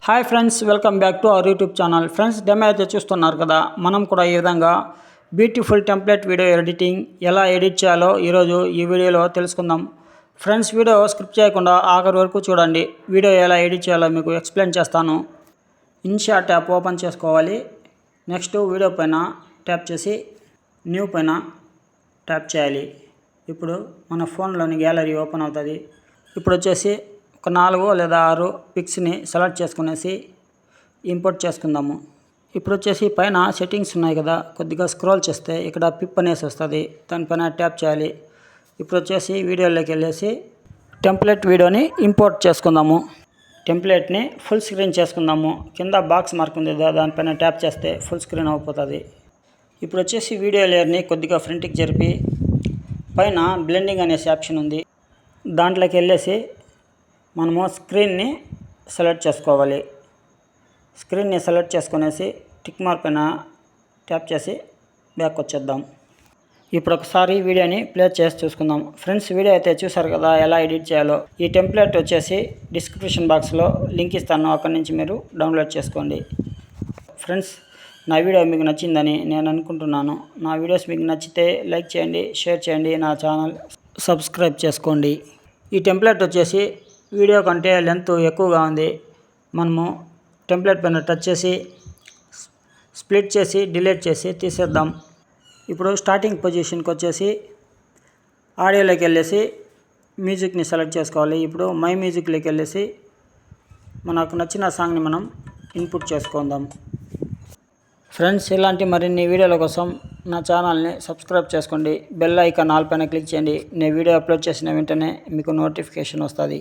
Hi friends, welcome back to our YouTube channel. Friends, demo అయితే చూస్తున్నారు కదా. మనం కూడా ఈ విధంగా బ్యూటిఫుల్ టెంప్లెట్ వీడియో ఎడిటింగ్ ఎలా ఎడిట్ చేయాలో ఈరోజు ఈ వీడియోలో తెలుసుకుందాం. ఫ్రెండ్స్, వీడియో స్క్రిప్ట్ చేయకుండా ఆఖరి వరకు చూడండి. వీడియో ఎలా ఎడిట్ చేయాలో మీకు ఎక్స్ప్లెయిన్ చేస్తాను. ఇన్షాట్ యాప్ ఓపెన్ చేసుకోవాలి. నెక్స్ట్ వీడియో పైన ట్యాప్ చేసి న్యూ పైన ట్యాప్ చేయాలి. ఇప్పుడు మన ఫోన్లోని గ్యాలరీ ఓపెన్ అవుతుంది. ఇప్పుడు వచ్చేసి ఒక 4 లేదా 6 పిక్స్ని సెలెక్ట్ చేసుకునేసి ఇంపోర్ట్ చేసుకుందాము. ఇప్పుడు వచ్చేసి పైన సెట్టింగ్స్ ఉన్నాయి కదా, కొద్దిగా స్క్రోల్ చేస్తే ఇక్కడ పిప్ అనేసి వస్తుంది. దానిపైన ట్యాప్ చేయాలి. ఇప్పుడు వచ్చేసి వీడియోలోకి వెళ్ళేసి టెంప్లెట్ వీడియోని ఇంపోర్ట్ చేసుకుందాము. టెంప్లెట్ని ఫుల్ స్క్రీన్ చేసుకుందాము. కింద బాక్స్ మార్క్ ఉంది కదా, దానిపైన ట్యాప్ చేస్తే ఫుల్ స్క్రీన్ అయిపోతుంది. ఇప్పుడు వచ్చేసి వీడియో లేయర్ని కొద్దిగా ఫ్రంట్కి జరిపి పైన బ్లెండింగ్ అనేసి ఆప్షన్ ఉంది, దాంట్లోకి వెళ్ళేసి మనము స్క్రీన్ని సెలెక్ట్ చేసుకోవాలి. స్క్రీన్ని సెలెక్ట్ చేసుకునేసి టిక్ మార్క్ పైన ట్యాప్ చేసి బ్యాక్ వచ్చేద్దాం. ఇప్పుడు ఒకసారి వీడియోని ప్లే చేసి చూసుకుందాం. ఫ్రెండ్స్, వీడియో అయితే చూసారు కదా ఎలా ఎడిట్ చేయాలో. ఈ టెంప్లెట్ వచ్చేసి డిస్క్రిప్షన్ బాక్స్లో లింక్ ఇస్తాను, అక్కడి నుంచి మీరు డౌన్లోడ్ చేసుకోండి. ఫ్రెండ్స్, నా వీడియో మీకు నచ్చిందని నేను అనుకుంటున్నాను. నా వీడియోస్ మీకు నచ్చితే లైక్ చేయండి, షేర్ చేయండి, నా ఛానల్ సబ్స్క్రైబ్ చేసుకోండి. ఈ టెంప్లెట్ వచ్చేసి వీడియో కంటే లెంత్ ఎక్కువగా ఉంది. మనము టెంప్లెట్ పైన టచ్ చేసి స్ప్లిట్ చేసి డిలీట్ చేసి తీసేద్దాం. ఇప్పుడు స్టార్టింగ్ పొజిషన్కి వచ్చేసి ఆడియోలోకి వెళ్ళేసి మ్యూజిక్ని సెలెక్ట్ చేసుకోవాలి. ఇప్పుడు మై మ్యూజిక్లోకి వెళ్ళేసి మనకు నచ్చిన సాంగ్ని మనం ఇన్పుట్ చేసుకుందాం. ఫ్రెండ్స్, ఇలాంటి మరిన్ని వీడియోల కోసం నా ఛానల్ని సబ్స్క్రైబ్ చేసుకోండి. బెల్ ఐకాన్ ఆల్ పైన క్లిక్ చేయండి. నేను వీడియో అప్లోడ్ చేసిన వెంటనే మీకు నోటిఫికేషన్ వస్తుంది.